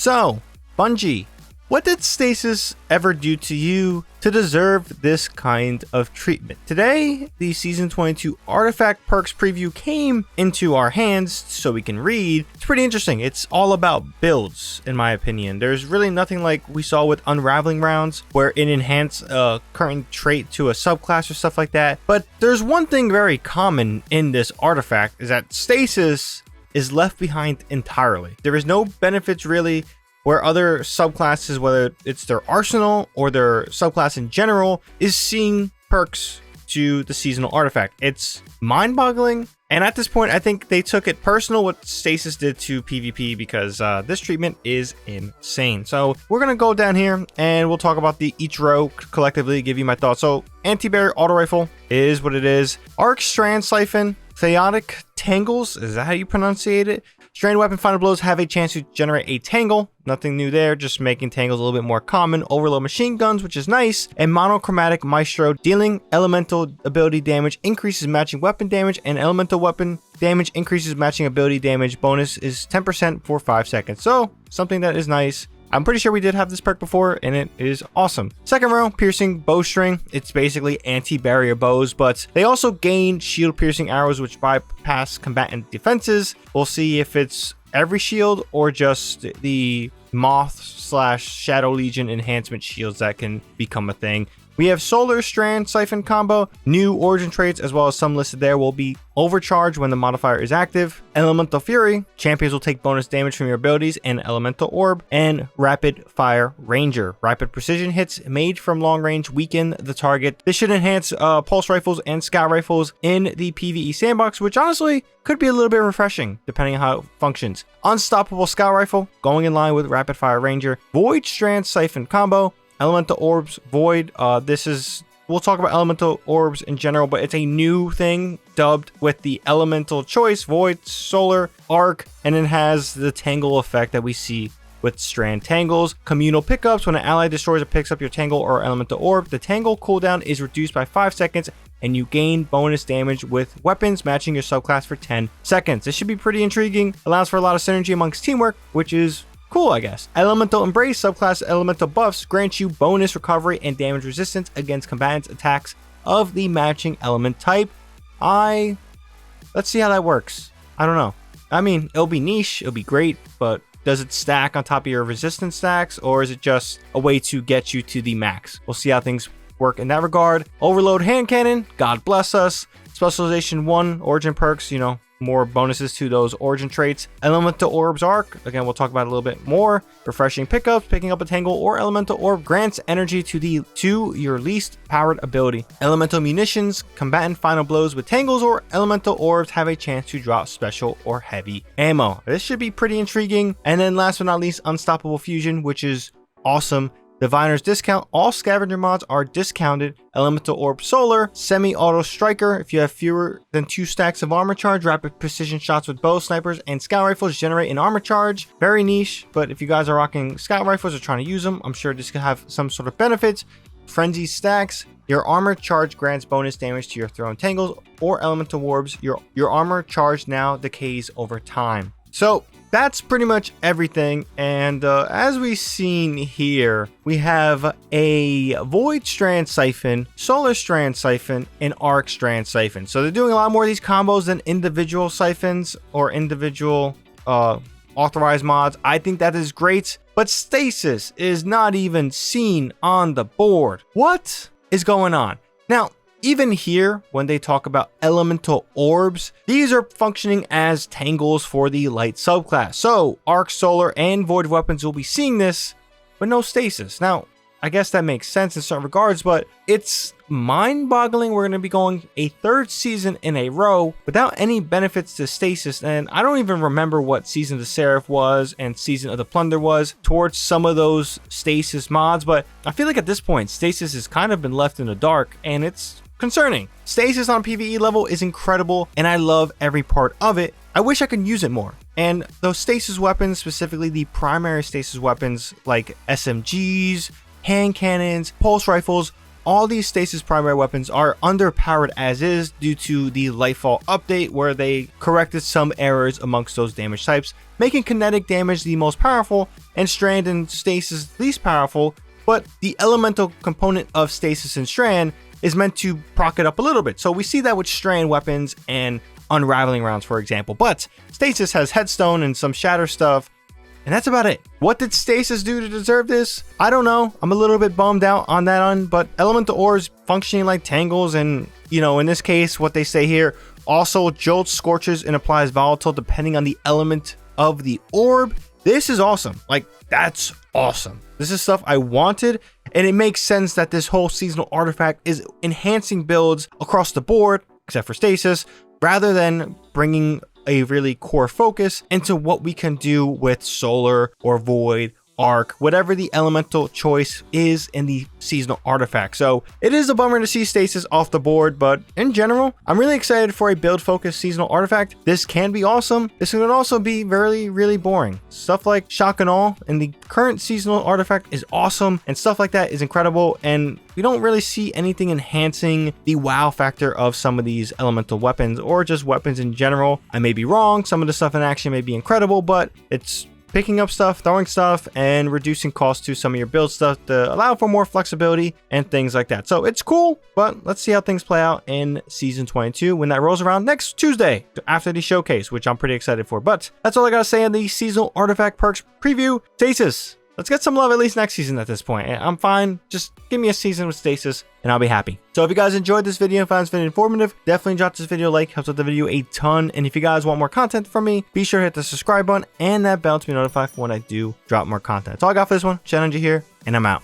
So, Bungie, what did Stasis ever do to you to deserve this kind of treatment? Today, the Season 22 Artifact Perks preview came into our hands so we can read. It's pretty interesting. It's all about builds, in my opinion. There's really nothing like we saw with Unraveling Rounds, where it enhanced a current trait to a subclass or stuff like that. But there's one thing very common in this artifact, is that Stasis is left behind entirely. There is no benefits really, where other subclasses, whether it's their arsenal or their subclass in general, is seeing perks to the seasonal artifact. It's mind-boggling, and at this point I think they took it personal what Stasis did to PvP, because this treatment is insane. So we're gonna go down here and we'll talk about each row collectively, give you my thoughts. So anti-barrier auto rifle is what it is. Arc strand siphon, chaotic tangles, is that how you pronunciate it? Strand weapon final blows have a chance to generate a tangle. Nothing new there, just making tangles a little bit more common. Overload machine guns, which is nice. And monochromatic maestro, dealing elemental ability damage, increases matching weapon damage, and elemental weapon damage increases matching ability damage. Bonus is 10% for 5 seconds. So something that is nice. I'm pretty sure we did have this perk before, and it is awesome. Second row, piercing bowstring. It's basically anti-barrier bows, but they also gain shield piercing arrows, which bypass combatant defenses. We'll see if it's every shield or just the Moth / Shadow Legion enhancement shields that can become a thing. We have Solar Strand Siphon combo, new origin traits, as well as some listed there will be overcharged when the modifier is active. Elemental Fury, champions will take bonus damage from your abilities, and Elemental Orb, and Rapid Fire Ranger. Rapid precision hits made from long range weaken the target. This should enhance pulse rifles and scout rifles in the PvE sandbox, which honestly could be a little bit refreshing depending on how it functions. Unstoppable Scout Rifle, going in line with Rapid Fire Ranger. Void Strand Siphon combo, Elemental Orbs, Void. We'll talk about Elemental Orbs in general, but it's a new thing dubbed with the Elemental choice, Void, Solar, Arc, and it has the Tangle effect that we see with Strand Tangles. Communal pickups, when an ally destroys or picks up your Tangle or Elemental Orb, the Tangle cooldown is reduced by 5 seconds, and you gain bonus damage with weapons matching your subclass for 10 seconds. This should be pretty intriguing, allows for a lot of synergy amongst teamwork, which is cool, I guess. Elemental Embrace, subclass elemental buffs grant you bonus recovery and damage resistance against combatants' attacks of the matching element type. Let's see how that works. I don't know. I mean, it'll be niche, it'll be great, but does it stack on top of your resistance stacks, or is it just a way to get you to the max? We'll see how things work in that regard. Overload hand cannon, God bless us. Specialization 1 origin perks, more bonuses to those origin traits. Elemental Orbs Arc, again, we'll talk about it a little bit more. Refreshing pickups, picking up a Tangle or Elemental Orb grants energy to your least powered ability. Elemental Munitions, combatant final blows with Tangles or Elemental Orbs have a chance to drop special or heavy ammo. This should be pretty intriguing. And then last but not least, Unstoppable Fusion, which is awesome. Diviner's Discount, all scavenger mods are discounted. Elemental Orb Solar, Semi-Auto Striker, if you have fewer than 2 stacks of armor charge, rapid precision shots with bow, snipers, and scout rifles generate an armor charge. Very niche, but if you guys are rocking scout rifles or trying to use them, I'm sure this could have some sort of benefits. Frenzy Stacks, your armor charge grants bonus damage to your thrown Tangles or Elemental Orbs. Your armor charge now decays over time. So that's pretty much everything, and as we've seen here, we have a Void Strand Siphon, Solar Strand Siphon, and Arc Strand Siphon. So they're doing a lot more of these combos than individual siphons or individual authorized mods. I think that is great, but Stasis is not even seen on the board. What is going on? Now, even here, when they talk about Elemental Orbs, these are functioning as tangles for the light subclass. So Arc, Solar, and Void weapons will be seeing this, but no Stasis. Now, I guess that makes sense in certain regards, but it's mind-boggling. We're going to be going a 3rd season in a row without any benefits to Stasis, and I don't even remember what Season of the Seraph was and Season of the Plunder was towards some of those Stasis mods, but I feel like at this point, Stasis has kind of been left in the dark, and it's concerning. Stasis on PvE level is incredible, and I love every part of it. I wish I could use it more. And those Stasis weapons, specifically the primary Stasis weapons like SMGs, hand cannons, pulse rifles, all these Stasis primary weapons are underpowered as is due to the Lightfall update, where they corrected some errors amongst those damage types, making kinetic damage the most powerful and Strand and Stasis least powerful, but the elemental component of Stasis and Strand is meant to proc it up a little bit. So we see that with Strand weapons and unraveling rounds, for example, but Stasis has headstone and some shatter stuff, and that's about it. What did Stasis do to deserve this? I don't know. I'm a little bit bummed out on that one, but elemental ores functioning like tangles, and you know, in this case, what they say here, also jolts, scorches, and applies volatile depending on the element of the orb. This is awesome. Like, that's awesome. This is stuff I wanted, and it makes sense that this whole seasonal artifact is enhancing builds across the board, except for Stasis, rather than bringing a really core focus into what we can do with solar or void, arc, whatever the elemental choice is in the seasonal artifact. So it is a bummer to see Stasis off the board, but in general, I'm really excited for a build focused seasonal artifact. This can be awesome. This can also be really boring. Stuff like shock and awe in the current seasonal artifact is awesome, and stuff like that is incredible, and we don't really see anything enhancing the wow factor of some of these elemental weapons or just weapons in general. I may be wrong. Some of the stuff in action may be incredible, but it's picking up stuff, throwing stuff, and reducing cost to some of your build stuff to allow for more flexibility and things like that. So it's cool, but let's see how things play out in Season 22 when that rolls around next Tuesday after the showcase, which I'm pretty excited for. But that's all I gotta say on the seasonal artifact perks preview. Stasis, let's get some love at least next season at this point. I'm fine. Just give me a season with Stasis and I'll be happy. So if you guys enjoyed this video and found this video informative, definitely drop this video a like, helps with the video a ton. And if you guys want more content from me, be sure to hit the subscribe button and that bell to be notified when I do drop more content. That's all I got for this one. ShadowNinja here, and I'm out.